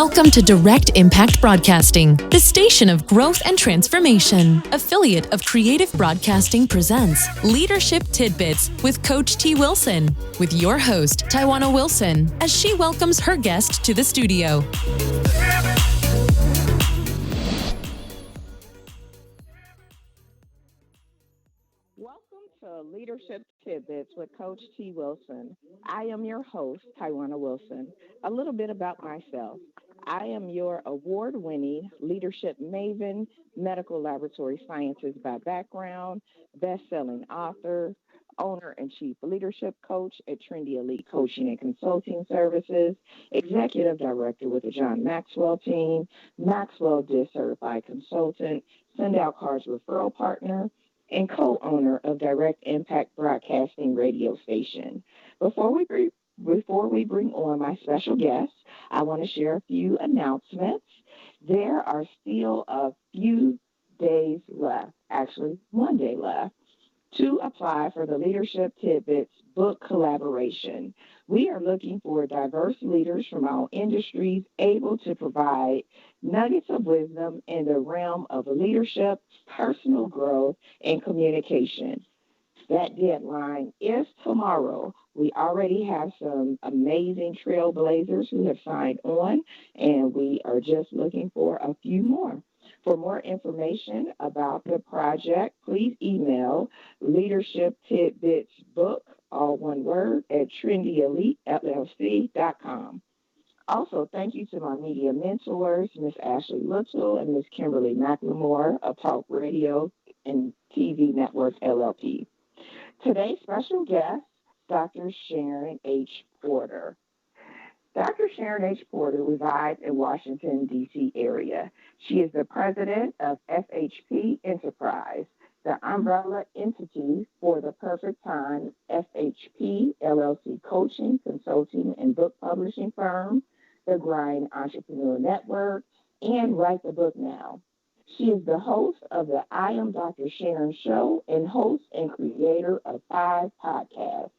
Welcome to Direct Impact Broadcasting, the station of growth and transformation. Affiliate of Creative Broadcasting presents Leadership Tidbits with Coach T. Wilson, with your host, Tywauna Wilson, as she welcomes her guest to the studio. Welcome to Leadership Tidbits with Coach T. Wilson. I am your host, Tywauna Wilson. A little bit about myself. I am your award-winning leadership maven, medical laboratory scientist by background, best-selling author, owner and chief leadership coach at Trendy Elite Coaching and Consulting Services, executive director with the John Maxwell team, Maxwell DIS certified consultant, Send Out Cards referral partner, and co-owner of Direct Impact Broadcasting radio station. Before we bring on my special guest, I want to share a few announcements. There are still a few days left, actually 1 day left, to apply for the Leadership Tidbits book collaboration. We are looking for diverse leaders from all industries able to provide nuggets of wisdom in the realm of leadership, personal growth, and communication. That deadline is tomorrow. We already have some amazing trailblazers who have signed on, and we are just looking for a few more. For more information about the project, please email Leadership Tidbits Book, all one word, at trendyelitellc.com. Also, thank you to my media mentors, Miss Ashley Little and Miss Kimberly McLemore of Talk Radio and TV Network LLP. Today's special guest, Dr. Sharon H. Porter. Dr. Sharon H. Porter resides in Washington, D.C. area. She is the president of FHP Enterprise, the umbrella entity for the Perfect Time FHP LLC coaching, consulting, and book publishing firm, the Grind Entrepreneur Network, and Write the Book Now. She is the host of the I Am Dr. Sharon Show and host and creator of 5 podcasts.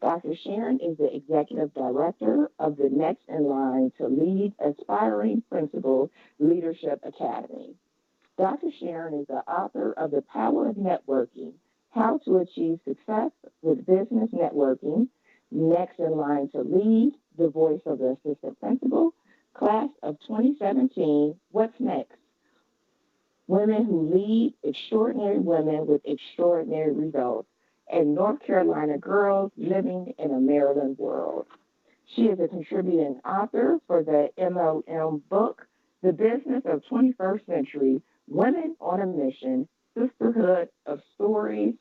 Dr. Sharon is the executive director of the Next in Line to Lead Aspiring Principal Leadership Academy. Dr. Sharon is the author of The Power of Networking, How to Achieve Success with Business Networking, Next in Line to Lead, The Voice of the Assistant Principal, Class of 2017, What's Next? Women Who Lead, Extraordinary Women with Extraordinary Results, and North Carolina Girls Living in a Maryland World. She is a contributing author for the MLM book, The Business of 21st Century, Women on a Mission, Sisterhood of Stories,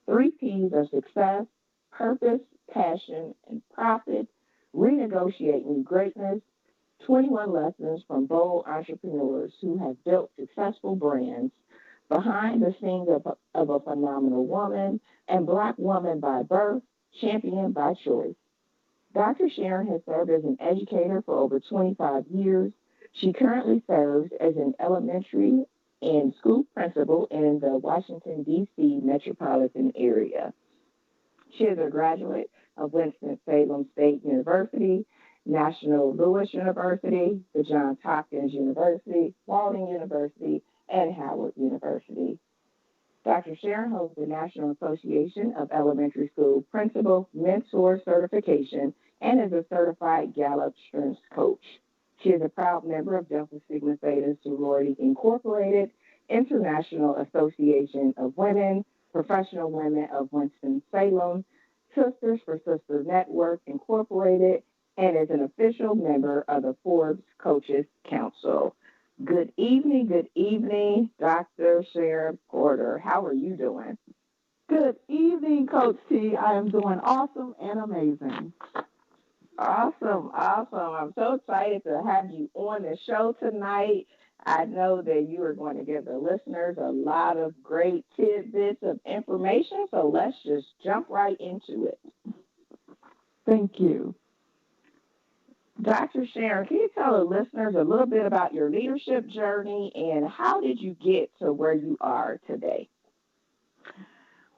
3 P's of Success, Purpose, Passion, and Profit, Renegotiating Greatness, 21 Lessons from Bold Entrepreneurs Who Have Built Successful Brands, Behind the Scenes of a Phenomenal Woman, and Black Woman by Birth, Champion by Choice. Dr. Sharon has served as an educator for over 25 years. She currently serves as an elementary and school principal in the Washington, D.C. metropolitan area. She is a graduate of Winston-Salem State University, National Louis University, the Johns Hopkins University, Walden University, and Howard University. Dr. Sharon holds the National Association of Elementary School Principal Mentor Certification and is a certified Gallup Strengths Coach. She is a proud member of Delta Sigma Theta Sorority Incorporated, International Association of Women, Professional Women of Winston-Salem, Sisters for Sisters Network Incorporated, and is an official member of the Forbes Coaches Council. Good evening, Dr. Sharon Porter. How are you doing? Good evening, Coach T. I am doing awesome and amazing. Awesome. I'm so excited to have you on the show tonight. I know that you are going to give the listeners a lot of great tidbits of information, so let's just jump right into it. Thank you. Dr. Sharon, can you tell the listeners a little bit about your leadership journey and how did you get to where you are today?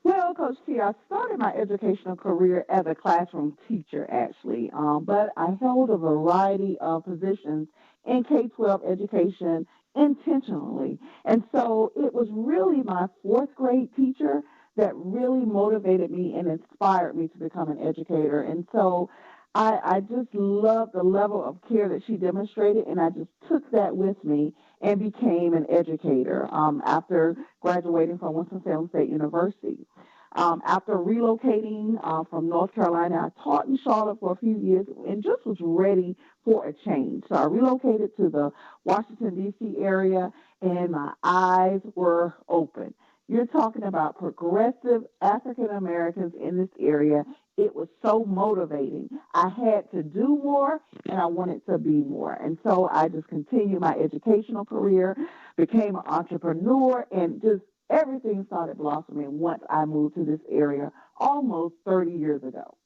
Well, Coach T, I started my educational career as a classroom teacher, actually, but I held a variety of positions in K-12 education intentionally. And so it was really my fourth grade teacher that really motivated me and inspired me to become an educator. And so I just love the level of care that she demonstrated, and I just took that with me and became an educator after graduating from Winston-Salem State University. After relocating from North Carolina, I taught in Charlotte for a few years and just was ready for a change. So I relocated to the Washington, D.C. area, and my eyes were open. You're talking about progressive African Americans in this area. It was so motivating. I had to do more and I wanted to be more. And so I just continued my educational career, became an entrepreneur, and just everything started blossoming once I moved to this area almost 30 years ago.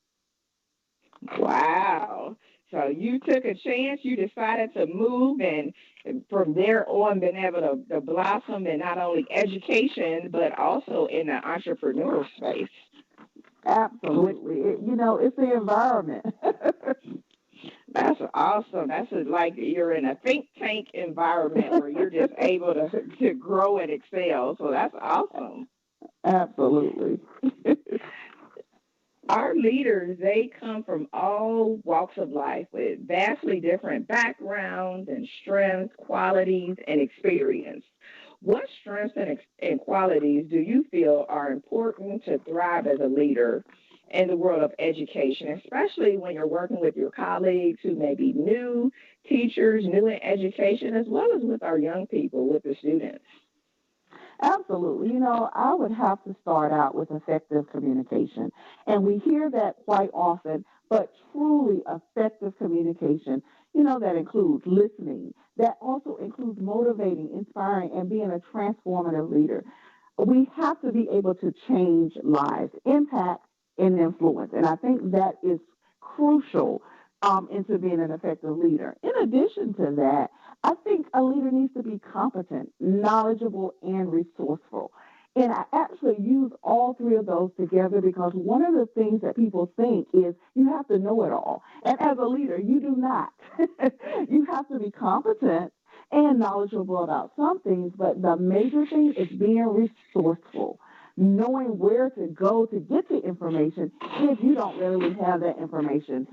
Wow. So you took a chance, you decided to move, and from there on, been able to blossom in not only education, but also in the entrepreneurial space. Which, Absolutely. It's the environment. that's awesome. Like you're in a think tank environment where you're just able to grow and excel. So that's awesome. Absolutely. Our leaders, they come from all walks of life with vastly different backgrounds and strengths, qualities, and experience. What strengths and qualities do you feel are important to thrive as a leader in the world of education, especially when you're working with your colleagues who may be new teachers, new in education, as well as with our young people, with the students? Absolutely. I would have to start out with effective communication. And we hear that quite often, but truly effective communication, that includes listening, that also includes motivating, inspiring, and being a transformative leader. We have to be able to change lives, impact, and influence. And I think that is crucial into being an effective leader. In addition to that, I think a leader needs to be competent, knowledgeable, and resourceful. And I actually use all three of those together because one of the things that people think is you have to know it all. And as a leader, you do not. You have to be competent and knowledgeable about some things, but the major thing is being resourceful, knowing where to go to get the information if you don't really have that information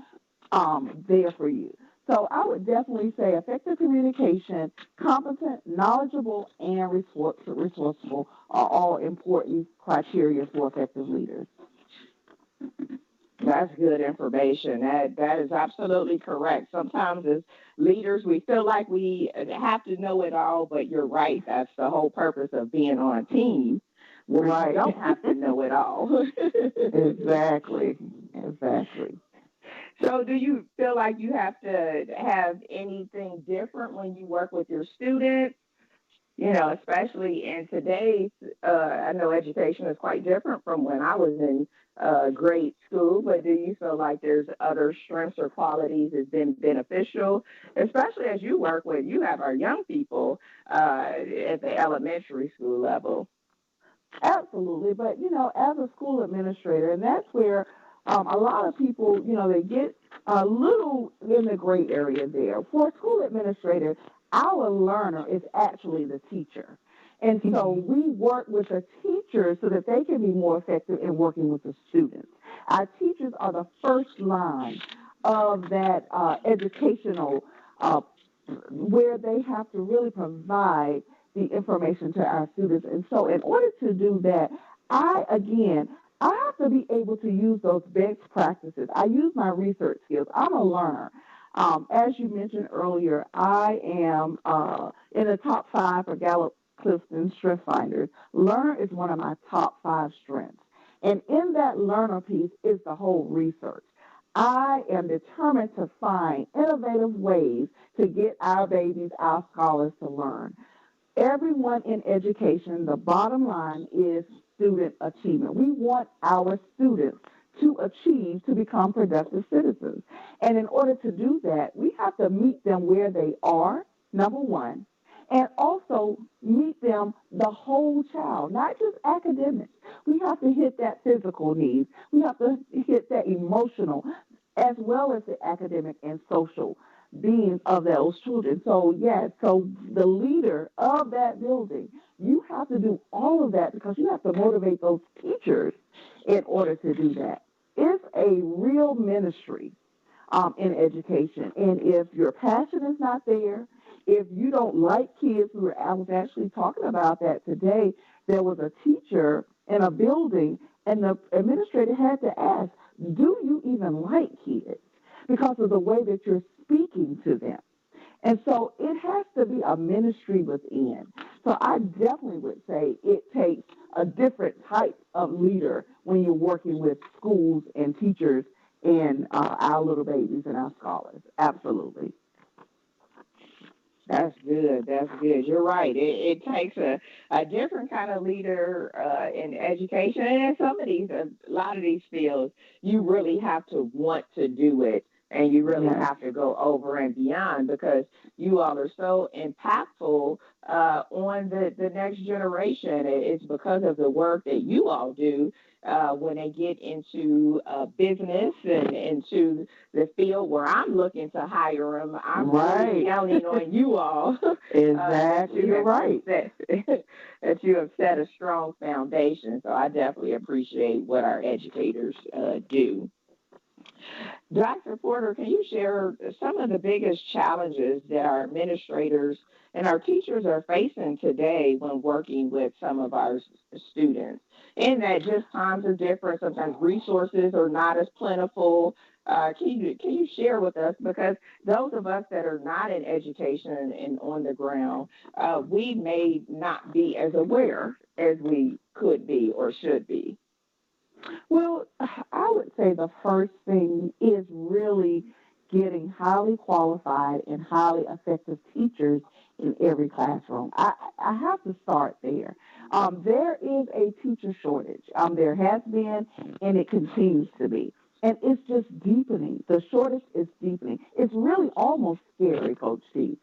there for you. So I would definitely say effective communication, competent, knowledgeable, and resourceful are all important criteria for effective leaders. That's good information. That is absolutely correct. Sometimes as leaders, we feel like we have to know it all, but you're right. That's the whole purpose of being on a team where you Right. don't have to know it all. Exactly. Exactly. So do you feel like you have to have anything different when you work with your students? Especially in today's, I know education is quite different from when I was in grade school, but do you feel like there's other strengths or qualities that's been beneficial, especially as you have our young people at the elementary school level? Absolutely. But, as a school administrator, and that's where a lot of people, they get a little in the gray area there. For a school administrator, our learner is actually the teacher. And so we work with the teachers so that they can be more effective in working with the students. Our teachers are the first line of that educational where they have to really provide the information to our students. And so in order to do that, I have to be able to use those best practices. I use my research skills. I'm a learner. As you mentioned earlier, I am in the top five for Gallup Clifton Strength Finders. Learner is one of my top five strengths. And in that learner piece is the whole research. I am determined to find innovative ways to get our babies, our scholars to learn. Everyone in education, the bottom line is student achievement. We want our students to achieve to become productive citizens. And in order to do that, we have to meet them where they are, number one, and also meet them the whole child, not just academics. We have to hit that physical needs. We have to hit that emotional, as well as the academic and social beings of those children. So, yes, so the leader of that building, you have to do all of that because you have to motivate those teachers in order to do that. It's a real ministry in education. And if your passion is not there, if you don't like kids, I was actually talking about that today. There was a teacher in a building, and the administrator had to ask, do you even like kids? Because of the way that you're speaking to them. And so it has to be a ministry within. So I definitely would say it takes a different type of leader when you're working with schools and teachers and our little babies and our scholars. Absolutely. That's good. That's good. You're right. It takes a different kind of leader in education. And in some of these, a lot of these fields, you really have to want to do it. And you really Yes. have to go over and beyond because you all are so impactful on the next generation. It's because of the work that you all do when they get into business and into the field where I'm looking to hire them. I'm really Right. counting on you all Exactly. You're right. that you have set a strong foundation. So I definitely appreciate what our educators do. Dr. Porter, can you share some of the biggest challenges that our administrators and our teachers are facing today when working with some of our students? In that just times are different, sometimes resources are not as plentiful. Can you share with us because those of us that are not in education and on the ground, we may not be as aware as we could be or should be. Well, I would say the first thing is really getting highly qualified and highly effective teachers in every classroom. I have to start there. There is a teacher shortage. There has been, and it continues to be. And it's just deepening. The shortage is deepening. It's really almost scary, Coach T,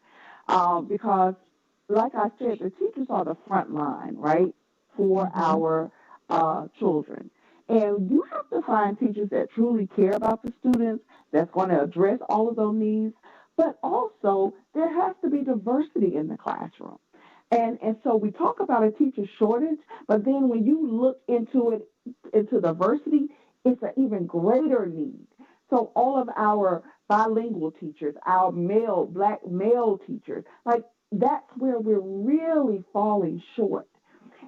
because, like I said, the teachers are the front line, right, for Mm-hmm. our children. And you have to find teachers that truly care about the students, that's going to address all of those needs. But also, there has to be diversity in the classroom. And so we talk about a teacher shortage, but then when you look into it, into diversity, it's an even greater need. So all of our bilingual teachers, our black male teachers, like that's where we're really falling short.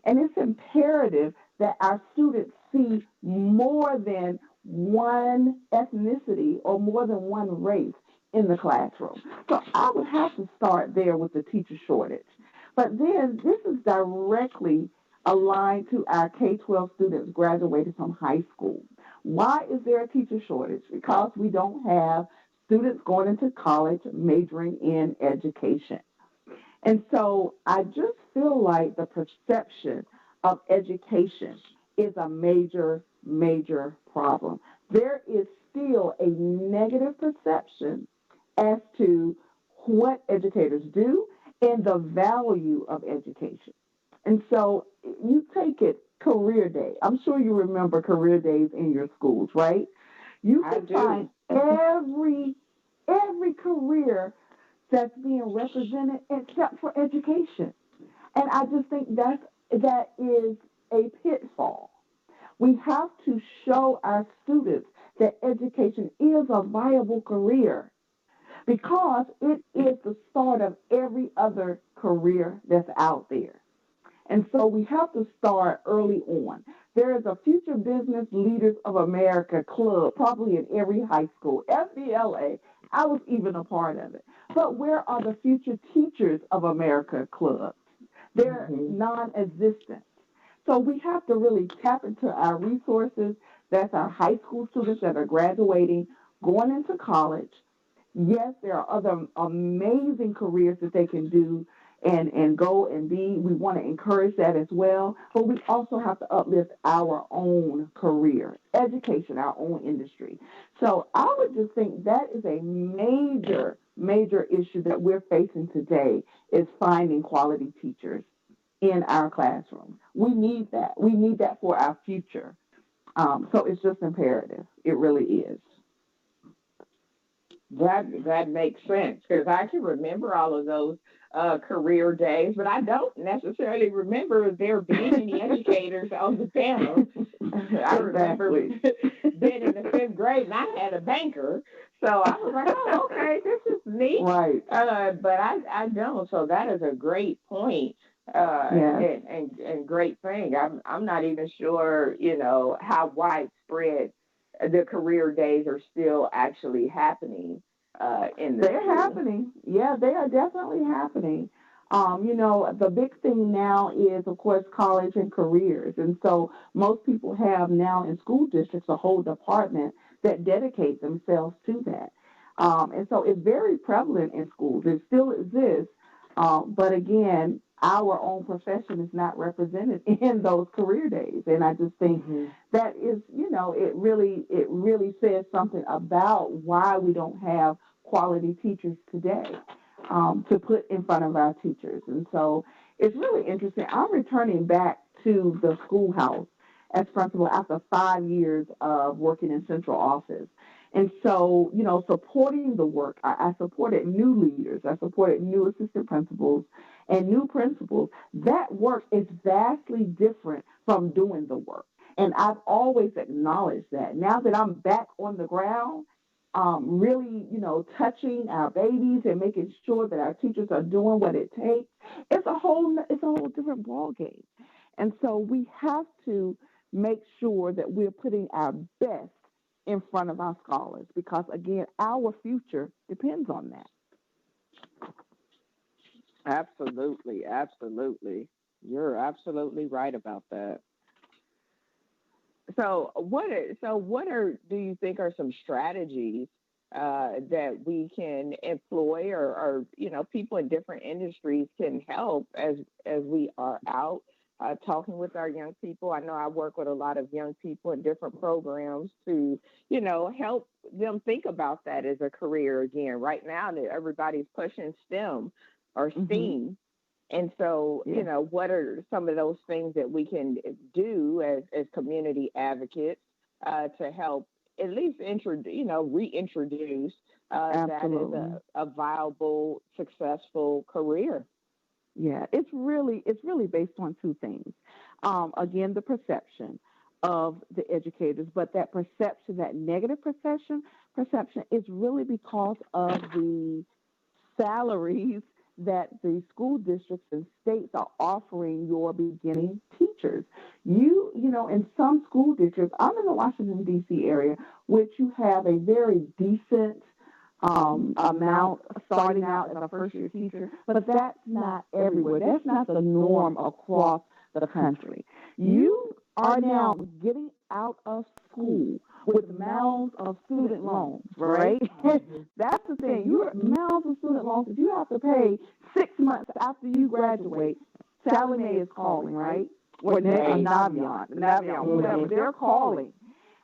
And it's imperative that our students see more than one ethnicity or more than one race in the classroom. So I would have to start there with the teacher shortage. But then this is directly aligned to our K 12 students graduating from high school. Why is there a teacher shortage? Because we don't have students going into college majoring in education. And so I just feel like the perception of education is a major, major problem. There is still a negative perception as to what educators do and the value of education. And so you take it career day. I'm sure you remember career days in your schools, right? You I can do. find every career that's being represented except for education. And I just think that is a pitfall. We have to show our students that education is a viable career because it is the start of every other career that's out there. And so we have to start early on. There is a Future Business Leaders of America club, probably in every high school, FBLA. I was even a part of it. But where are the Future Teachers of America clubs? They're Mm-hmm. non existent. So we have to really tap into our resources. That's our high school students that are graduating, going into college. Yes, there are other amazing careers that they can do and go and be. We want to encourage that as well. But we also have to uplift our own career, education, our own industry. So I would just think that is a major, major issue that we're facing today is finding quality teachers. in our classroom. We need that. We need that for our future. So it's just imperative. It really is. That makes sense because I can remember all of those career days, but I don't necessarily remember there being any educators on the panel. I remember being in the fifth grade and I had a banker, so I was like, "Oh, okay, this is neat." Right. But I don't. So that is a great point. Yes. And great thing. I'm not even sure, how widespread the career days are still actually happening in the They're school. happening. Yeah, they are definitely happening. The big thing now is, of course, college and careers. And so most people have now in school districts a whole department that dedicate themselves to that. And so it's very prevalent in schools. It still exists. But again, our own profession is not represented in those career days. And I just think Mm-hmm. that is, it really says something about why we don't have quality teachers today to put in front of our teachers. And so it's really interesting. I'm returning back to the schoolhouse as principal after 5 years of working in central office. And so, supporting the work, I supported new leaders, I supported new assistant principals and new principals. That work is vastly different from doing the work. And I've always acknowledged that. Now that I'm back on the ground, really, touching our babies and making sure that our teachers are doing what it takes, it's a whole different ball game. And so we have to make sure that we're putting our best in front of our scholars because again, our future depends on that. Absolutely, absolutely. You're absolutely right about that. So what are do you think are some strategies that we can employ or people in different industries can help as we are out talking with our young people? I know I work with a lot of young people in different programs to help them think about that as a career again. Right now, that everybody's pushing STEM or Hmm. STEAM, and so, Yeah. what are some of those things that we can do as community advocates to help at least reintroduce that as Absolutely. a viable, successful career? Yeah, it's really based on two things. Again, the perception of the educators, but that perception, that negative perception is really because of the salaries that the school districts and states are offering your beginning teachers. In some school districts, I'm in the Washington, D.C. area, which you have a very decent amount starting out as a first year teacher, but that's not everywhere. That's not the norm across the country. You are now getting out of school with mounds of student loans, right? That's the thing. You're mounds of student loans that you have to pay 6 months after you graduate. Sallie Mae is calling, right? Or Right. Navion, whatever. Hmm. They're calling.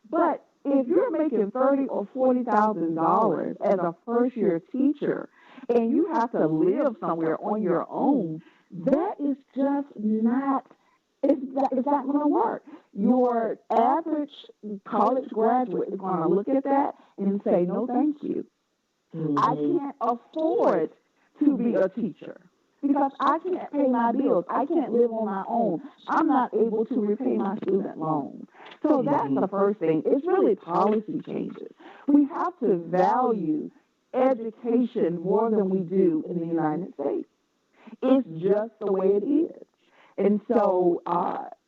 But if you're making $30,000 or $40,000 as a first year teacher, and you have to live somewhere on your own, that is just not. It's not going to work. Your average college graduate is going to look at that and say, "No, thank you. I Hmm. can't afford to be a teacher because I can't pay my bills. I can't live on my own. I'm not able to repay my student loan." So that's Hmm. the first thing. It's really policy changes. We have to value education more than we do in the United States. It's just the way it is. And so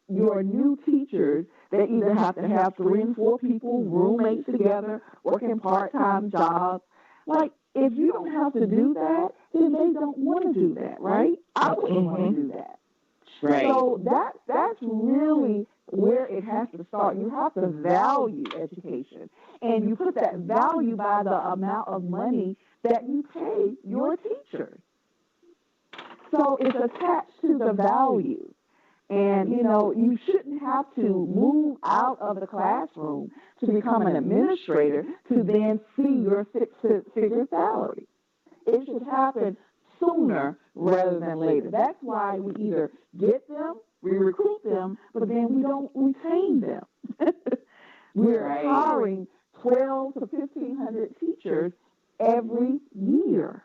your new teachers, they either have to have 3 and 4 people, roommates together, working part-time jobs. Like, if you don't have to do that, then they don't want to do that, right? I wouldn't want to Hmm. do that. Right. So that's really where it has to start. You have to value education, and you put that value by the amount of money that you pay your teachers. So it's attached to the value. And, you shouldn't have to move out of the classroom to become an administrator to then see your six-figure salary. It should happen sooner rather than later. That's why we either get them, we recruit them, but then we don't retain them. We're hiring 12 to 1,500 teachers every year.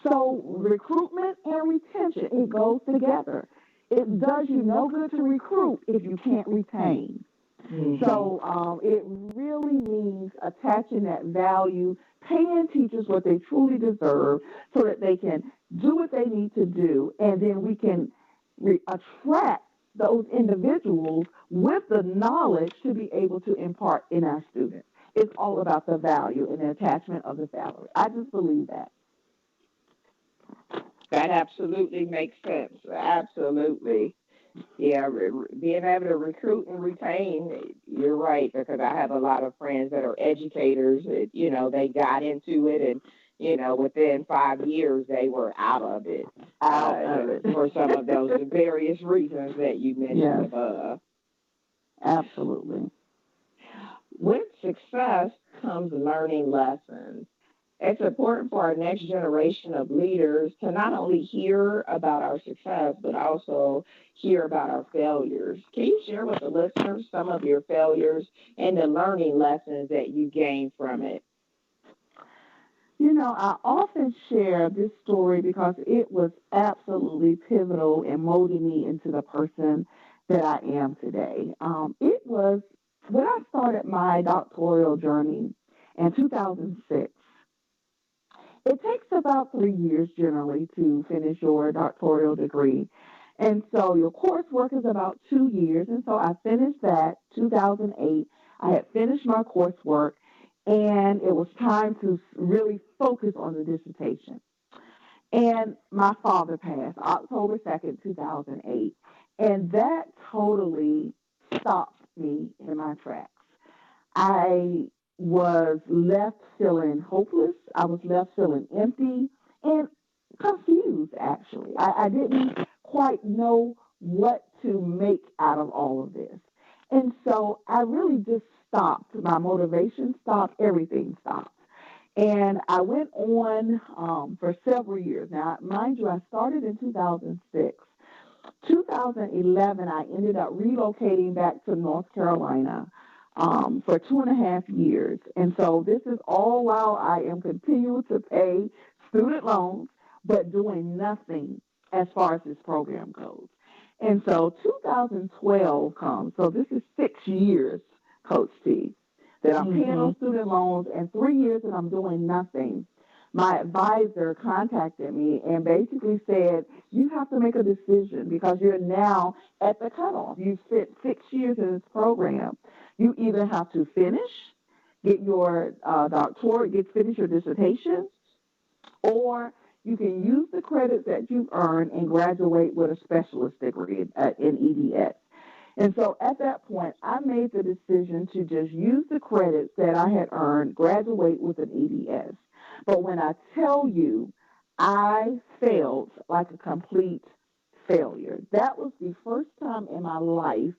So recruitment and retention, it goes together. It does you no good to recruit if you can't retain. Mm-hmm. So it really means attaching that value, paying teachers what they truly deserve so that they can do what they need to do, and then we can attract those individuals with the knowledge to be able to impart in our students. It's all about the value and the attachment of the salary. I just believe that. That absolutely makes sense. Absolutely. Yeah, being able to recruit and retain, you're right, because I have a lot of friends that are educators that, they got into it and, within 5 years they were out of it, for some of those various reasons that you mentioned above. Absolutely. With success comes learning lessons. It's important for our next generation of leaders to not only hear about our success, but also hear about our failures. Can you share with the listeners some of your failures and the learning lessons that you gained from it? I often share this story because it was absolutely pivotal in molding me into the person that I am today. It was when I started my doctoral journey in 2006. It takes about 3 years generally to finish your doctoral degree. And so your coursework is about 2 years. And so I finished that 2008. I had finished my coursework, and it was time to really focus on the dissertation. And my father passed October 2nd, 2008. And that totally stopped me in my tracks. I was left feeling hopeless. I was left feeling empty and confused, actually. I didn't quite know what to make out of all of this. And so I really just stopped. My motivation stopped. Everything stopped. And I went on for several years. Now, mind you, I started in 2006. 2011, I ended up relocating back to North Carolina for 2.5 years. And so this is all while I am continuing to pay student loans, but doing nothing as far as this program goes. And so 2012 comes. So this is 6 years, Coach T, that I'm paying those student loans, and 3 years that I'm doing nothing. My advisor contacted me and basically said, you have to make a decision because you're now at the cutoff. You've spent 6 years in this program. You either have to finish, get your doctorate, finish your dissertation, or you can use the credits that you've earned and graduate with a specialist degree in EDS. And so at that point, I made the decision to just use the credits that I had earned, graduate with an EDS. But when I tell you, I failed like a complete failure. That was the first time in my life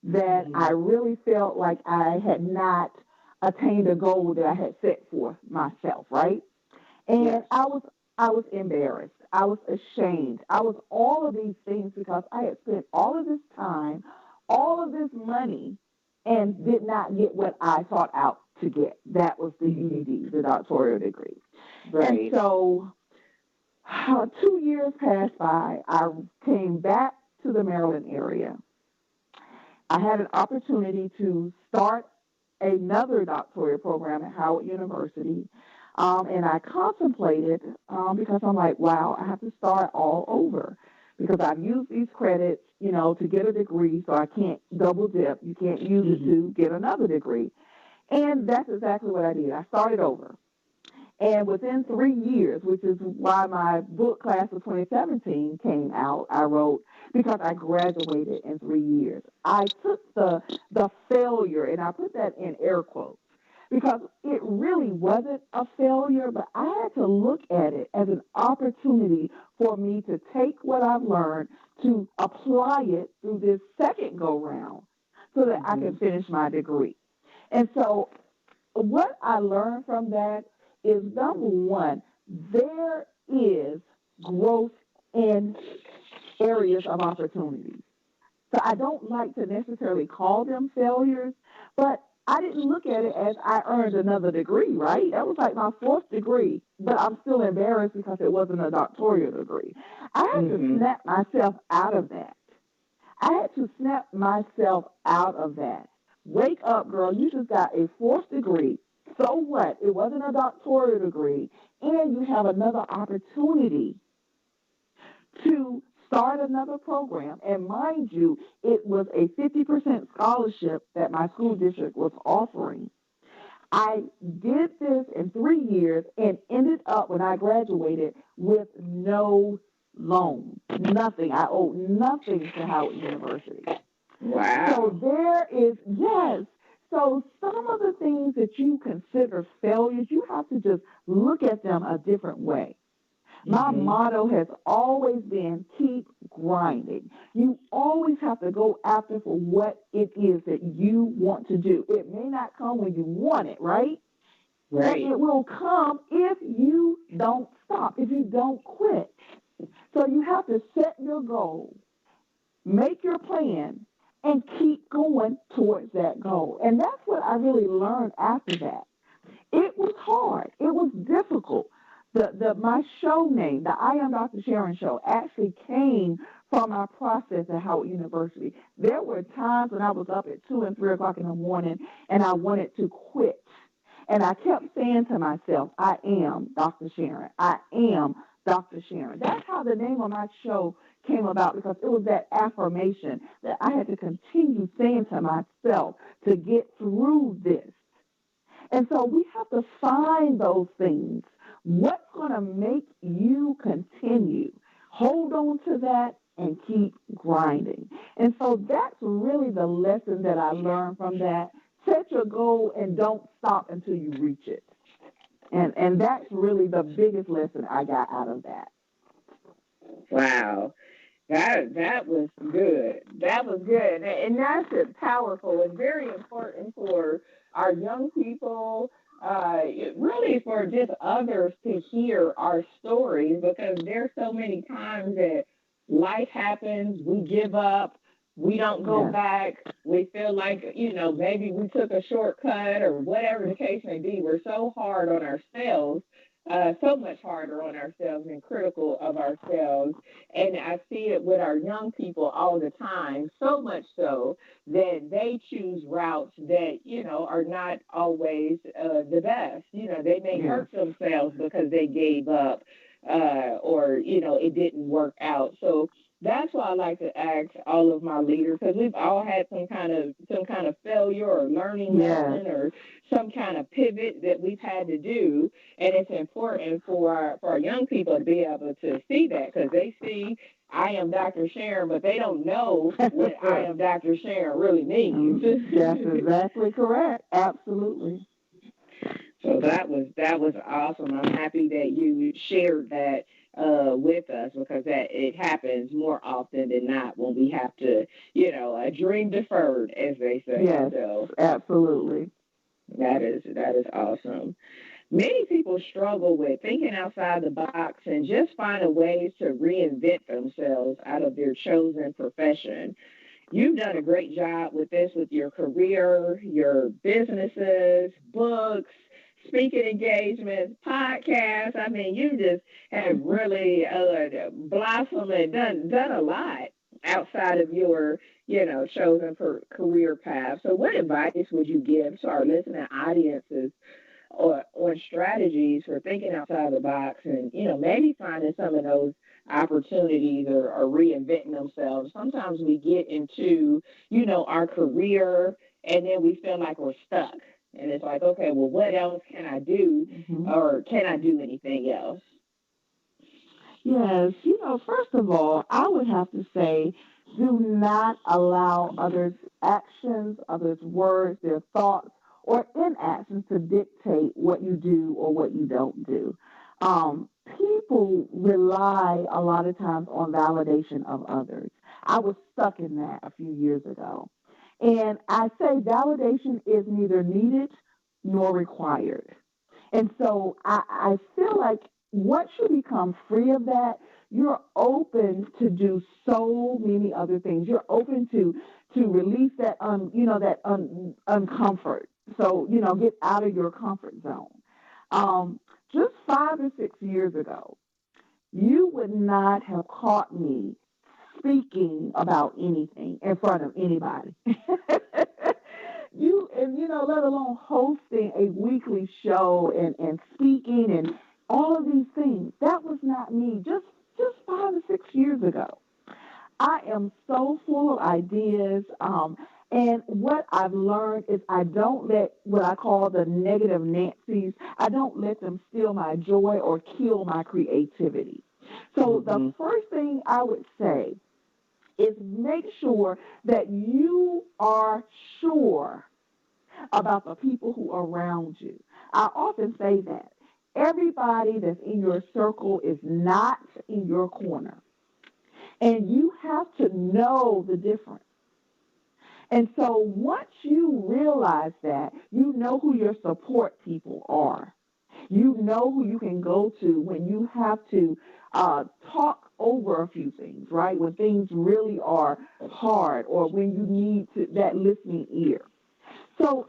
that I really felt like I had not attained a goal that I had set for myself, right? And I was embarrassed. I was ashamed. I was all of these things because I had spent all of this time, all of this money, and did not get what I sought out to get. That was the ED, the doctoral degree. Right. And so 2 years passed by. I came back to the Maryland area. I had an opportunity to start another doctoral program at Howard University. And I contemplated because I'm like, wow, I have to start all over because I've used these credits, to get a degree, so I can't double dip. You can't use it to get another degree. And that's exactly what I did. I started over. And within 3 years, which is why my book class of 2017 came out, I wrote, because I graduated in 3 years. I took the failure, and I put that in air quotes, because it really wasn't a failure, but I had to look at it as an opportunity for me to take what I've learned, to apply it through this second go-round so that I can finish my degree. And so what I learned from that is, number one, there is growth in areas of opportunities. So I don't like to necessarily call them failures, but I didn't look at it as I earned another degree, right? That was like my fourth degree, but I'm still embarrassed because it wasn't a doctoral degree. I had to snap myself out of that. I had to snap myself out of that. Wake up, girl. You just got a fourth degree. So what? It wasn't a doctoral degree. And you have another opportunity to start another program. And mind you, it was a 50% scholarship that my school district was offering. I did this in 3 years and ended up, when I graduated, with no loan, nothing. I owed nothing to Howard University. Wow. So there is, yes. So some of the things that you consider failures, you have to just look at them a different way. My motto has always been keep grinding. You always have to go after for what it is that you want to do. It may not come when you want it, right? Right. But it will come if you don't stop, if you don't quit. So you have to set your goal, make your plan, and keep going towards that goal. And that's what I really learned after that. It was hard. It was difficult. My show name, the I Am Dr. Sharon show, actually came from our process at Howard University. There were times when I was up at 2 and 3 o'clock in the morning and I wanted to quit. And I kept saying to myself, I am Dr. Sharon. I am Dr. Sharon. That's how the name of my show came about, because it was that affirmation that I had to continue saying to myself to get through this. And so we have to find those things. What's going to make you continue? Hold on to that and keep grinding. And so that's really the lesson that I learned from that. Set your goal and don't stop until you reach it. And that's really the biggest lesson I got out of that. Wow. That was good. That was good. And that's powerful. It's very important for our young people, really for just others to hear our stories, because there's so many times that life happens, we give up, we don't go back, we feel like, maybe we took a shortcut or whatever the case may be. We're so hard on ourselves. So much harder on ourselves and critical of ourselves. And I see it with our young people all the time, so much so that they choose routes that, are not always the best. They may hurt themselves because they gave up or, it didn't work out. So that's why I like to ask all of my leaders, because we've all had some kind of failure or learning lesson or some kind of pivot that we've had to do. And it's important for our young people to be able to see that, because they see I am Dr. Sharon, but they don't know what I am Dr. Sharon really means. That's exactly correct. Absolutely. So that was awesome. I'm happy that you shared that with us, because that it happens more often than not when we have to, a dream deferred, as they say. Yes, so absolutely. That is awesome. Many people struggle with thinking outside the box and just finding ways to reinvent themselves out of their chosen profession. You've done a great job with this, with your career, your businesses, books, speaking engagements, podcasts. I mean, you just have really blossomed and done a lot outside of your, chosen career path. So what advice would you give to our listening audiences or on strategies for thinking outside the box and, maybe finding some of those opportunities or reinventing themselves? Sometimes we get into, our career and then we feel like we're stuck. And it's like, okay, well, what else can I do? Or can I do anything else? Yes, first of all, I would have to say, do not allow others' actions, others' words, their thoughts, or inactions to dictate what you do or what you don't do. People rely a lot of times on validation of others. I was stuck in that a few years ago. And I say validation is neither needed nor required. And so I feel like once you become free of that, you're open to do so many other things. You're open to release that uncomfort. So get out of your comfort zone. Just 5 or 6 years ago, you would not have caught me speaking about anything in front of anybody. Let alone hosting a weekly show and speaking and all of these things. That was not me just 5 or 6 years ago. I am so full of ideas. And what I've learned is I don't let what I call the negative Nancy's, I don't let them steal my joy or kill my creativity. So the first thing I would say is make sure that you are sure about the people who are around you. I often say that everybody that's in your circle is not in your corner. And you have to know the difference. And so once you realize that, you know who your support people are. You know who you can go to when you have to talk over a few things, right? When things really are hard or when you need that listening ear. So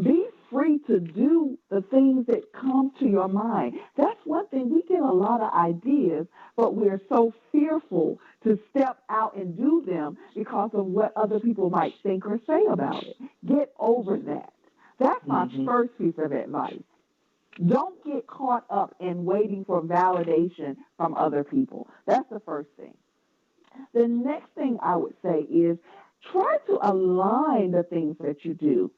be free to do the things that come to your mind. That's one thing. We get a lot of ideas, but we're so fearful to step out and do them because of what other people might think or say about it. Get over that. That's my first piece of advice. Don't get caught up in waiting for validation from other people. That's the first thing. The next thing I would say is try to align the things that you do.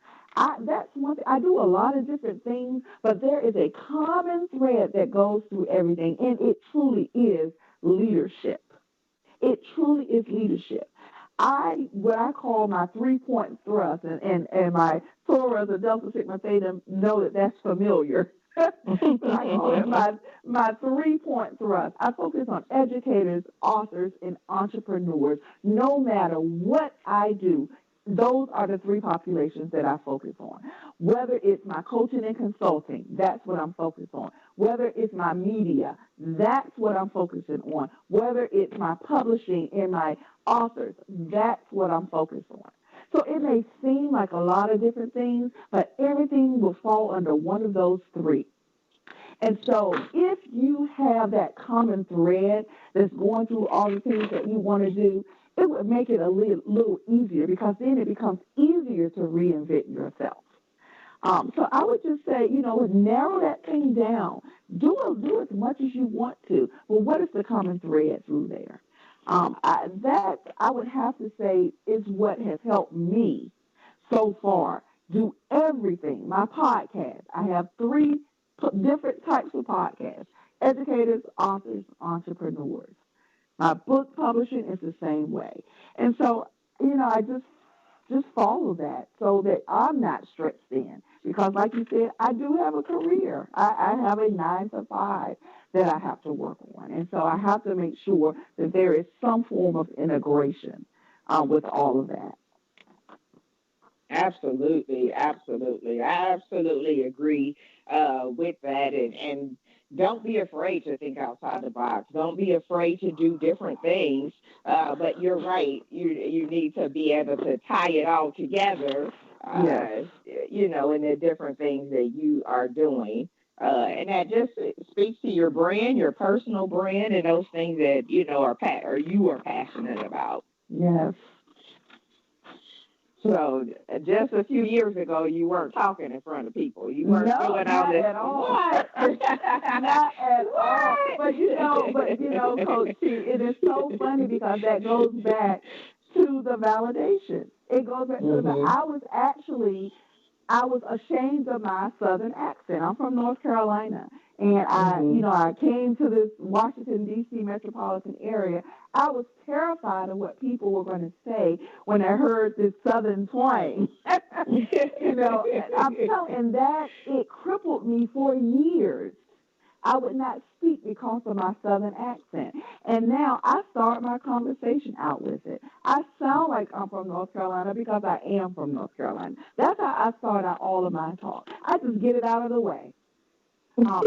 That's one thing. I do a lot of different things, but there is a common thread that goes through everything, and it truly is leadership. It truly is leadership. What I call my 3-point thrust, and my Taurus or Delta Sigma Theta know that that's familiar. I call it my 3-point thrust. I focus on educators, authors, and entrepreneurs. No matter what I do, those are the three populations that I focus on. Whether it's my coaching and consulting, that's what I'm focused on. Whether it's my media, that's what I'm focusing on. Whether it's my publishing and my authors, that's what I'm focused on. So it may seem like a lot of different things, but everything will fall under one of those three. And so if you have that common thread that's going through all the things that you want to do, it would make it a little easier because then it becomes easier to reinvent yourself. So I would just say, narrow that thing down. Do as much as you want to. Well, what is the common thread through there? That I would have to say is what has helped me so far. Do everything. My podcast. I have 3 different types of podcasts: educators, authors, entrepreneurs. My book publishing is the same way. And so, I just follow that so that I'm not stretched thin. Because like you said, I do have a career. I have a 9 to 5 that I have to work on. And so I have to make sure that there is some form of integration with all of that. Absolutely, absolutely. I absolutely agree with that. And don't be afraid to think outside the box. Don't be afraid to do different things. But you're right. You need to be able to tie it all together, Yes. in the different things that you are doing. And that just speaks to your brand, your personal brand, and those things that, or you are passionate about. Yes. So just a few years ago, you weren't talking in front of people. You weren't No, doing all not this. at all. What? Not at all. What? But Coach T, it is so funny because that goes back to the validation. It goes back to I was ashamed of my Southern accent. I'm from North Carolina. And I came to this Washington, D.C. metropolitan area. I was terrified of what people were going to say when I heard this Southern twang. I'm telling, and that it crippled me for years. I would not speak because of my Southern accent. And now I start my conversation out with it. I sound like I'm from North Carolina because I am from North Carolina. That's how I start out all of my talk. I just get it out of the way.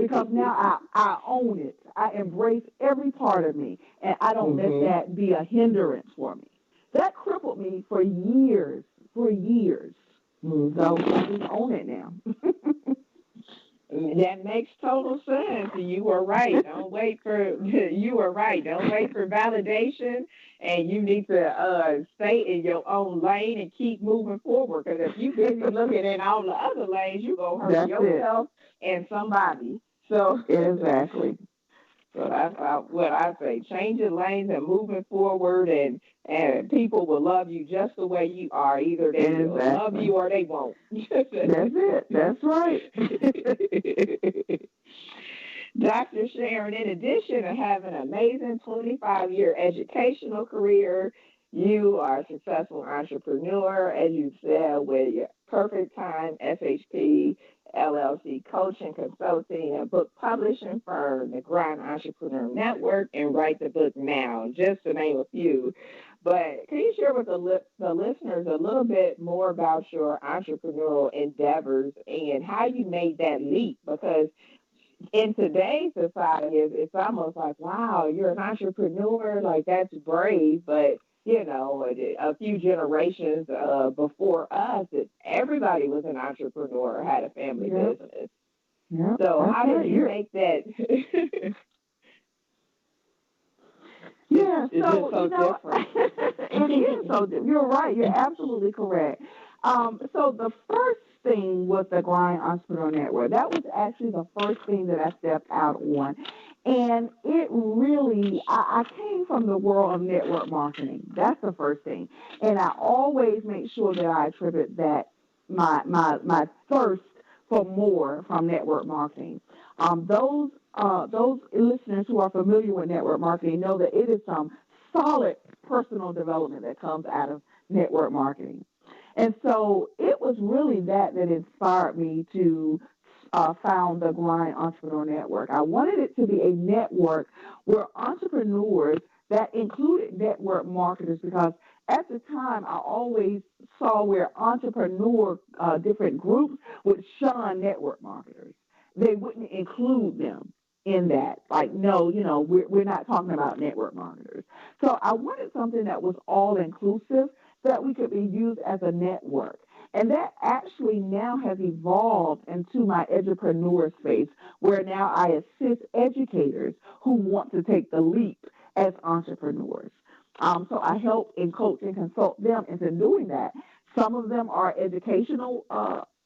because now I own it. I embrace every part of me, and I don't let that be a hindrance for me. That crippled me for years, for years. So I just own it now. That makes total sense. You were right. Don't wait for you were right. Don't wait for validation, and you need to stay in your own lane and keep moving forward. Because if you busy looking in all the other lanes, you gonna hurt That's yourself and somebody. So exactly. so that's what I say. Changing lanes and moving forward, and people will love you just the way you are. Either they will love you or they won't. That's it. That's right. Dr. Sharon, in addition to having an amazing 25-year educational career, you are a successful entrepreneur, as you said, with your Perfect Time SHP LLC coaching, consulting, and book publishing firm, the Grind Entrepreneur Network, and Write the Book Now, just to name a few. But can you share with the listeners a little bit more about your entrepreneurial endeavors and how you made that leap? Because in today's society, it's almost like, wow, you're an entrepreneur, like that's brave. But a few generations before us, everybody was an entrepreneur, had a family business. Yeah. So how did you make that? Yeah, It's so just so different. it is so different. You're right. You're absolutely correct. So the first thing was the Grind Entrepreneur Network. That was actually the first thing that I stepped out on. And it really, I came from the world of network marketing. That's the first thing. And I always make sure that I attribute that my thirst for more from network marketing. Those listeners who are familiar with network marketing know that it is some solid personal development that comes out of network marketing. And so it was really that inspired me to found the Grind Entrepreneur Network. I wanted it to be a network where entrepreneurs that included network marketers, because at the time I always saw where entrepreneur different groups would shun network marketers. They wouldn't include them in that. Like, no, we're not talking about network marketers. So I wanted something that was all inclusive, that we could be used as a network. And that actually now has evolved into my edupreneur space, where now I assist educators who want to take the leap as entrepreneurs. So I help and coach and consult them into doing that. Some of them are educational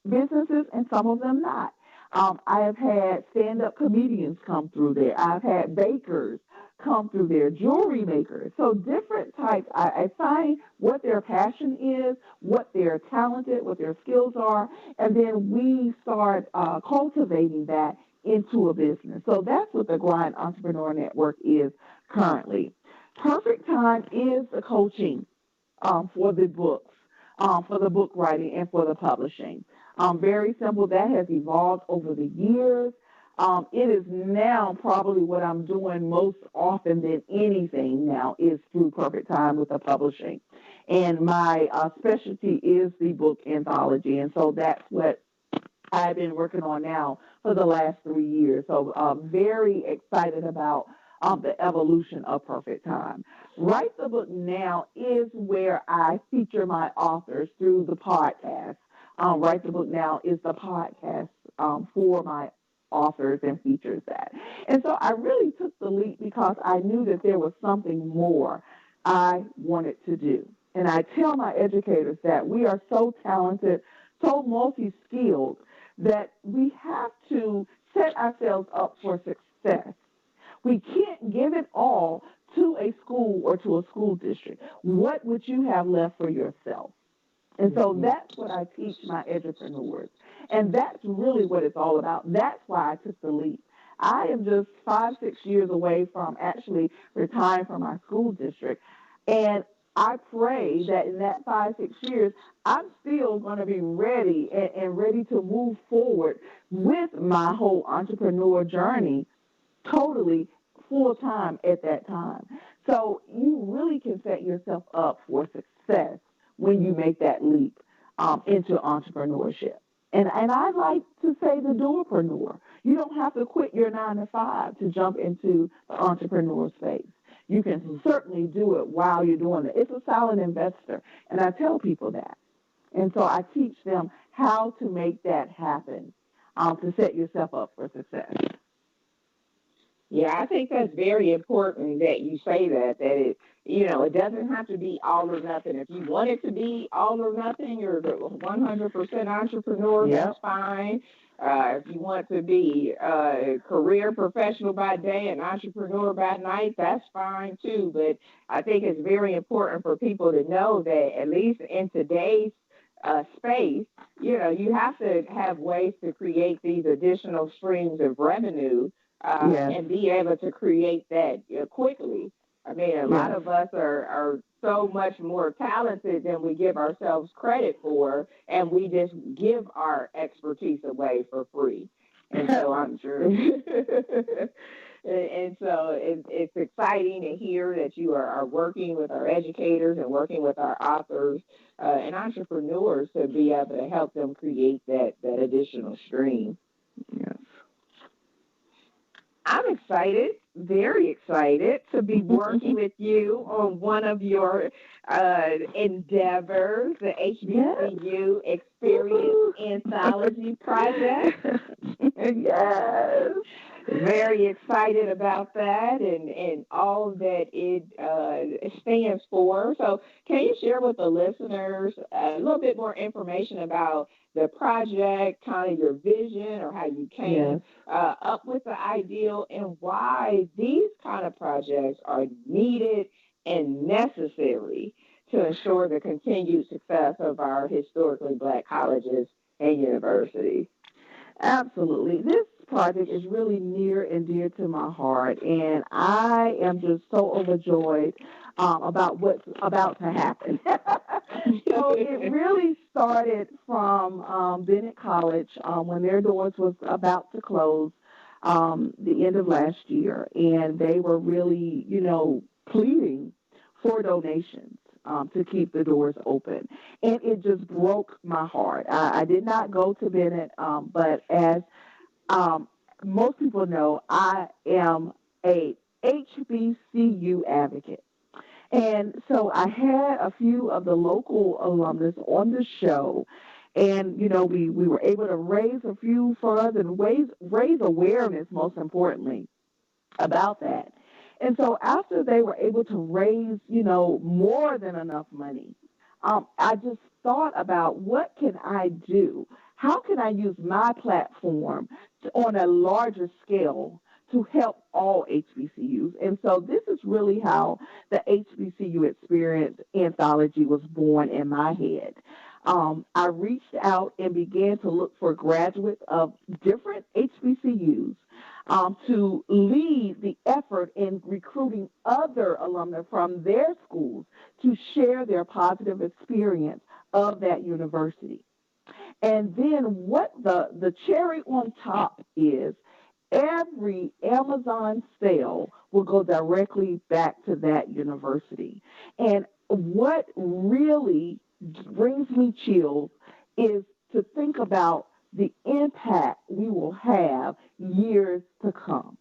businesses and some of them not. I have had stand-up comedians come through there. I've had bakers come through there, jewelry makers. So different types. I find what their passion is, what they're talented, what their skills are, and then we start cultivating that into a business. So that's what the Grind Entrepreneur Network is currently. Perfect Time is the coaching for the books, for the book writing and for the publishing. Very simple. That has evolved over the years. It is now probably what I'm doing most often than anything now is through Perfect Time with the publishing. And my specialty is the book anthology. And so that's what I've been working on now for the last 3 years. So very excited about the evolution of Perfect Time. Write the Book Now is where I feature my authors through the podcast. Write the Book Now is the podcast for my authors and features that. And so I really took the leap because I knew that there was something more I wanted to do. And I tell my educators that we are so talented, so multi-skilled, that we have to set ourselves up for success. We can't give it all to a school or to a school district. What would you have left for yourself? And so that's what I teach my entrepreneurs. And that's really what it's all about. That's why I took the leap. I am just 5-6 years away from actually retiring from my school district. And I pray that in that 5-6 years, I'm still going to be ready and ready to move forward with my whole entrepreneur journey totally full time at that time. So you really can set yourself up for success when you make that leap into entrepreneurship. And I like to say the doorpreneur. You don't have to quit your 9 to 5 to jump into the entrepreneur space. You can certainly do it while you're doing it. It's a silent investor, and I tell people that. And so I teach them how to make that happen, to set yourself up for success. Yeah, I think that's very important that you say it doesn't have to be all or nothing. If you want it to be all or nothing, you're the 100% entrepreneur, Yep. that's fine. If you want to be a career professional by day and entrepreneur by night, that's fine too. But I think it's very important for people to know that at least in today's space, you have to have ways to create these additional streams of revenue Yes. and be able to create that quickly. I mean, a lot Yes. of us are so much more talented than we give ourselves credit for, and we just give our expertise away for free. And so I'm sure. And so it's exciting to hear that you are working with our educators and working with our authors and entrepreneurs to be able to help them create that additional stream. Yes. I'm excited, very excited to be working with you on one of your endeavors, the HBCU Experience Anthology Project. Yes. Very excited about that and all that it stands for. So can you share with the listeners a little bit more information about the project, kind of your vision or how you came up with the ideal and why these kind of projects are needed and necessary to ensure the continued success of our historically Black colleges and universities? Absolutely. This project is really near and dear to my heart, and I am just so overjoyed about what's about to happen. So it really started from Bennett College when their doors was about to close the end of last year, and they were really, pleading for donations to keep the doors open. And it just broke my heart. I did not go to Bennett, but as most people know, I am a HBCU advocate. And so I had a few of the local alumnus on the show, and we were able to raise a few funds and raise awareness, most importantly, about that. And so after they were able to raise, more than enough money, I just thought about what can I do? How can I use my platform on a larger scale to help all HBCUs? And so this is really how the HBCU Experience Anthology was born in my head. I reached out and began to look for graduates of different HBCUs to lead the effort in recruiting other alumni from their schools to share their positive experience of that university. And then what the cherry on top is, every Amazon sale will go directly back to that university. And what really brings me chills is to think about the impact we will have years to come.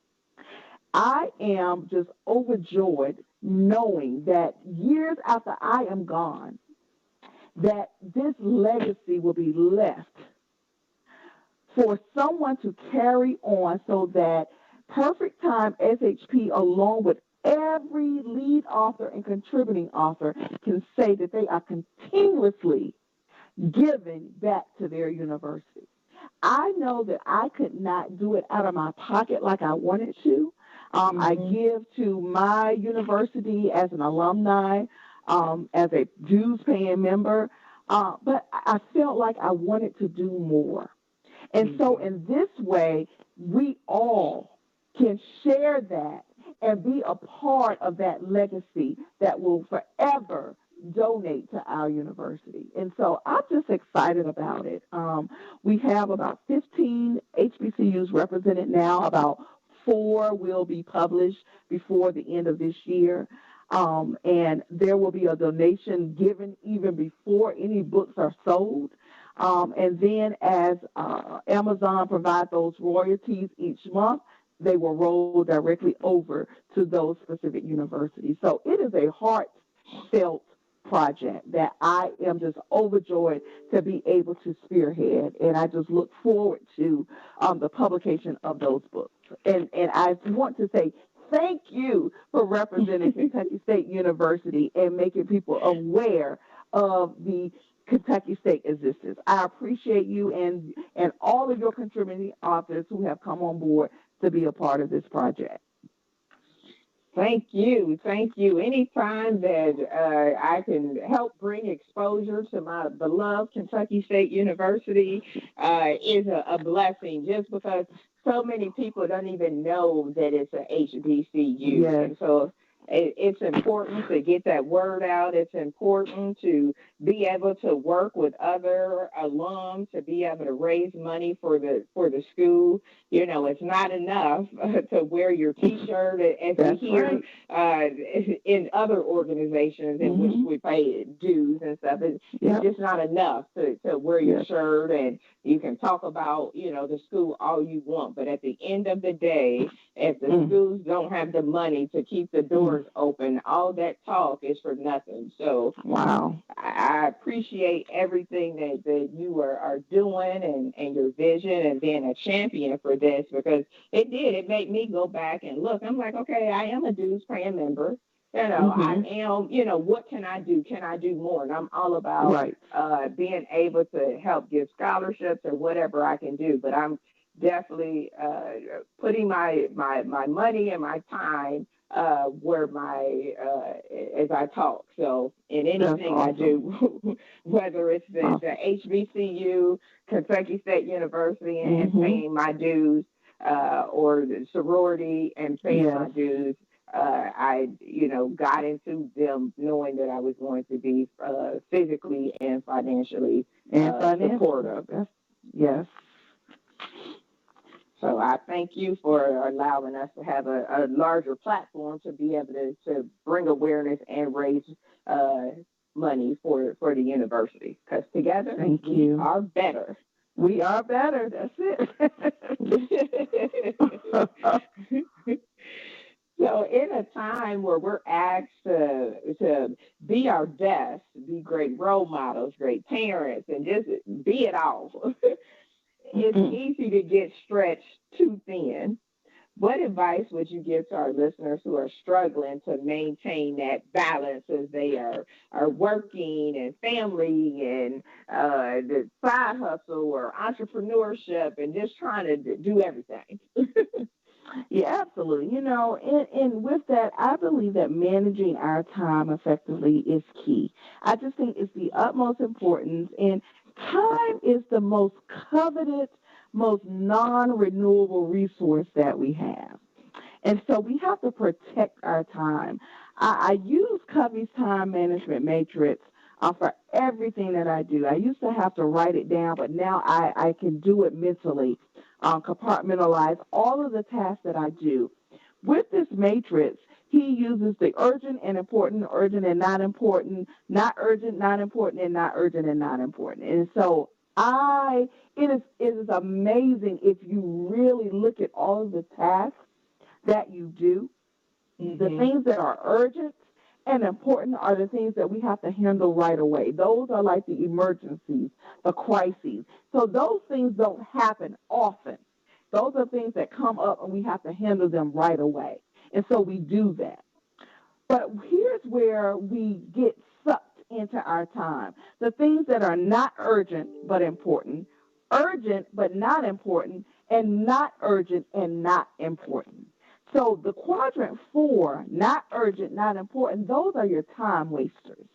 I am just overjoyed knowing that years after I am gone, that this legacy will be left for someone to carry on so that Perfect Time SHP, along with every lead author and contributing author, can say that they are continuously giving back to their university. I know that I could not do it out of my pocket like I wanted to. I give to my university as an alumni, as a dues-paying member, but I felt like I wanted to do more. And so in this way, we all can share that and be a part of that legacy that will forever donate to our university. And so I'm just excited about it. We have about 15 HBCUs represented now. About 4 will be published before the end of this year. And there will be a donation given even before any books are sold. And then as Amazon provide those royalties each month, they will roll directly over to those specific universities. So it is a heartfelt project that I am just overjoyed to be able to spearhead, and I just look forward to the publication of those books. And I want to say thank you for representing Kentucky State University and making people aware of the Kentucky State existence. I appreciate you and all of your contributing authors who have come on board to be a part of this project. Thank you. Thank you. Anytime that I can help bring exposure to my beloved Kentucky State University is a blessing, just because so many people don't even know that it's a HBCU. Yes. And so it's important to get that word out. It's important to be able to work with other alums to be able to raise money for the school. You know, it's not enough to wear your T-shirt, as That's we hear in other organizations in which we pay dues and stuff. It's just not enough to wear your shirt, and you can talk about, the school all you want. But at the end of the day, if the schools don't have the money to keep the doors open, all that talk is for nothing. So wow, I appreciate everything that you are doing and your vision and being a champion for this, because it made me go back and look. I'm like, okay, I am a dues paying member. I am, what can I do? Can I do more? And I'm all about being able to help give scholarships or whatever I can do. But I'm definitely putting my money and my time where as I talk. So in anything I do, whether it's the HBCU, Kentucky State University, and paying my dues, or the sorority and paying my dues, I got into them knowing that I was going to be physically and financially supportive. Yes. So I thank you for allowing us to have a larger platform to be able to bring awareness and raise money for the university. Because together, we are better. We are better. That's it. So in a time where we're asked to be our best, be great role models, great parents, and just be it all, it's easy to get stretched too thin. What advice would you give to our listeners who are struggling to maintain that balance as they are working and family and the side hustle or entrepreneurship and just trying to do everything? Yeah, absolutely. And with that, I believe that managing our time effectively is key. I just think it's the utmost importance. And time is the most coveted, most non-renewable resource that we have. And so we have to protect our time. I use Covey's time management matrix for everything that I do. I used to have to write it down, but now I can do it mentally, compartmentalize all of the tasks that I do. With this matrix, he uses the urgent and important, urgent and not important, not urgent, not important, and not urgent and not important. And so it is amazing if you really look at all of the tasks that you do. The things that are urgent and important are the things that we have to handle right away. Those are like the emergencies, the crises. So those things don't happen often. Those are things that come up and we have to handle them right away. And so we do that. But here's where we get sucked into our time. The things that are not urgent but important, urgent but not important, and not urgent and not important. So the quadrant 4, not urgent, not important, those are your time wasters.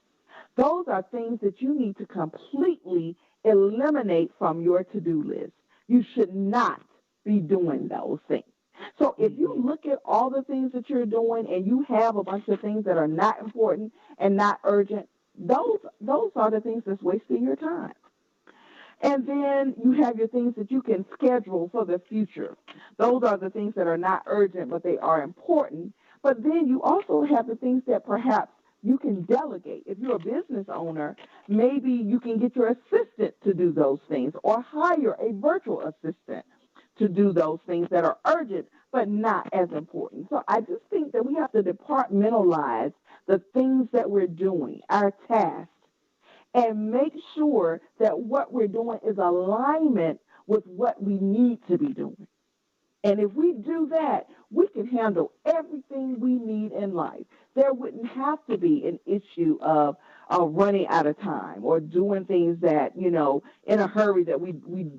Those are things that you need to completely eliminate from your to-do list. You should not be doing those things. So if you look at all the things that you're doing and you have a bunch of things that are not important and not urgent, those are the things that's wasting your time. And then you have your things that you can schedule for the future. Those are the things that are not urgent, but they are important. But then you also have the things that perhaps you can delegate. If you're a business owner, maybe you can get your assistant to do those things or hire a virtual assistant to do those things that are urgent but not as important. So I just think that we have to departmentalize the things that we're doing, our tasks, and make sure that what we're doing is alignment with what we need to be doing. And if we do that, we can handle everything we need in life. There wouldn't have to be an issue of running out of time or doing things that, in a hurry that we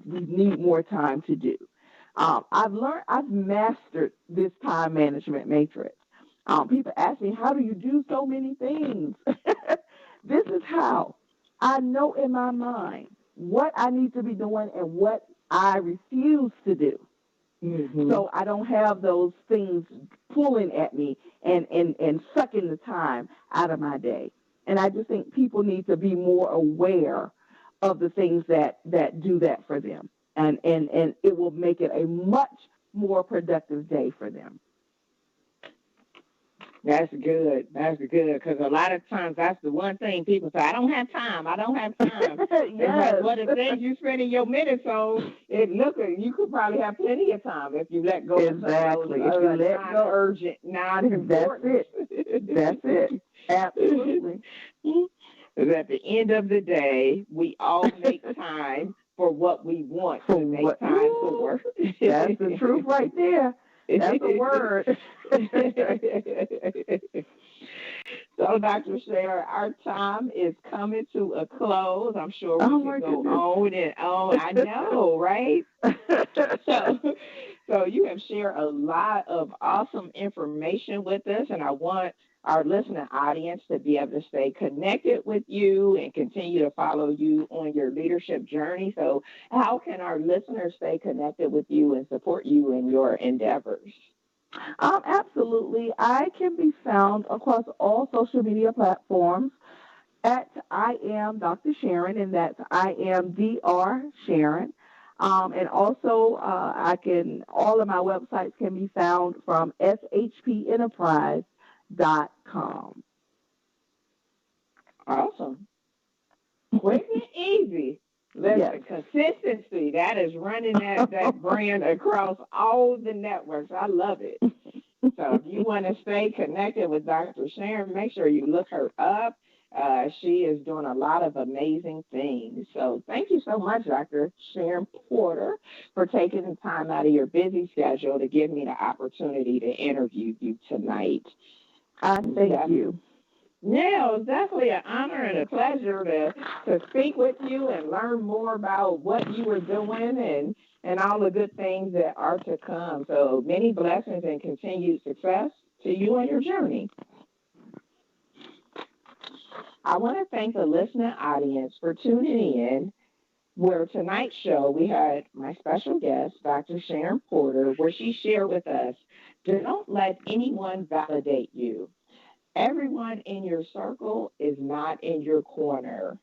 need more time to do. I've mastered this time management matrix. People ask me, how do you do so many things? This is how. I know in my mind what I need to be doing and what I refuse to do. Mm-hmm. So I don't have those things pulling at me and sucking the time out of my day. And I just think people need to be more aware of the things that do that for them. And it will make it a much more productive day for them. That's good. That's good. Because a lot of times that's the one thing people say, I don't have time. I don't have time. Yes. But the things you spending your minutes on, you could probably have plenty of time if you let go Exactly. of some of those If you let go, urgent, non-important. That's it. Absolutely. Because at the end of the day, we all make time for what we want to make time for. That's the truth right there. That's a word. So, Dr. Sharon, our time is coming to a close. I'm sure we can go on and on. I know, right? So you have shared a lot of awesome information with us, and I want our listening audience to be able to stay connected with you and continue to follow you on your leadership journey. So how can our listeners stay connected with you and support you in your endeavors? Absolutely. I can be found across all social media platforms at I am Dr. Sharon, and that's I am Dr. Sharon. And also, all of my websites can be found from shpenterprise.com. Awesome. Quick and easy. Listen, consistency, that is running that brand across all the networks. I love it. So if you want to stay connected with Dr. Sharon, make sure you look her up. She is doing a lot of amazing things. So thank you so much, Dr. Sharon Porter, for taking the time out of your busy schedule to give me the opportunity to interview you tonight. Thank you. Yeah, it was definitely an honor and a pleasure to speak with you and learn more about what you were doing and all the good things that are to come. So many blessings and continued success to you on your journey. I want to thank the listening audience for tuning in, where tonight's show we had my special guest, Dr. Sharon Porter, where she shared with us, don't let anyone validate you. Everyone in your circle is not in your corner.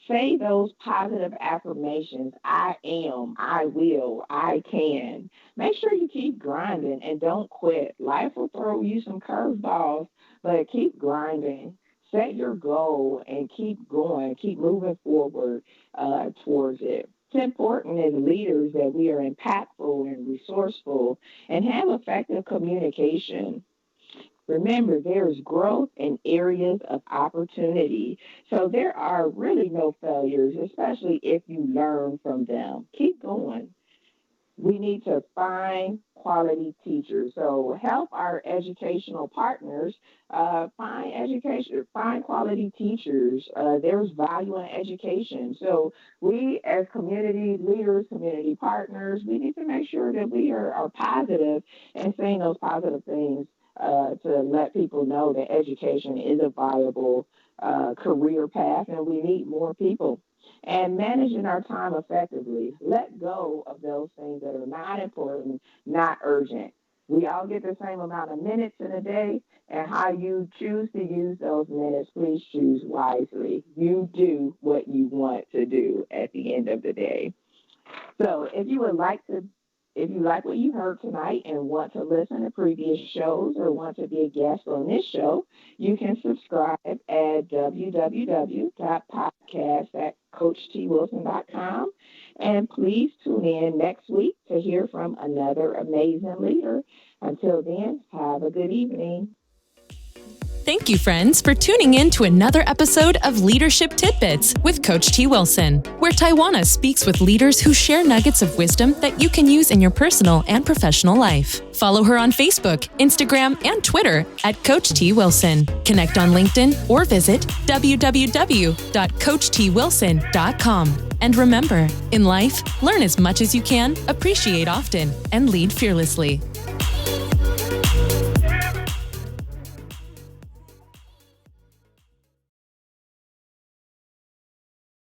Say those positive affirmations. I am, I will, I can. Make sure you keep grinding and don't quit. Life will throw you some curveballs, but keep grinding. Set your goal and keep going. Keep moving forward towards it. It's important as leaders that we are impactful and resourceful and have effective communication. Remember, there is growth in areas of opportunity. So there are really no failures, especially if you learn from them. Keep going. We need to find quality teachers. So help our educational partners find quality teachers. There's value in education. So we as community leaders, community partners, we need to make sure that we are positive and saying those positive things to let people know that education is a viable career path and we need more people. And managing our time effectively. Let go of those things that are not important, not urgent. We all get the same amount of minutes in a day, and how you choose to use those minutes, please choose wisely. You do what you want to do at the end of the day. So if you would like to If you like what you heard tonight and want to listen to previous shows or want to be a guest on this show, you can subscribe at www.podcast@coachtwilson.com. And please tune in next week to hear from another amazing leader. Until then, have a good evening. Thank you, friends, for tuning in to another episode of Leadership Tidbits with Coach T. Wilson, where Tywauna speaks with leaders who share nuggets of wisdom that you can use in your personal and professional life. Follow her on Facebook, Instagram, and Twitter at Coach T. Wilson. Connect on LinkedIn or visit www.coachtwilson.com. And remember, in life, learn as much as you can, appreciate often, and lead fearlessly.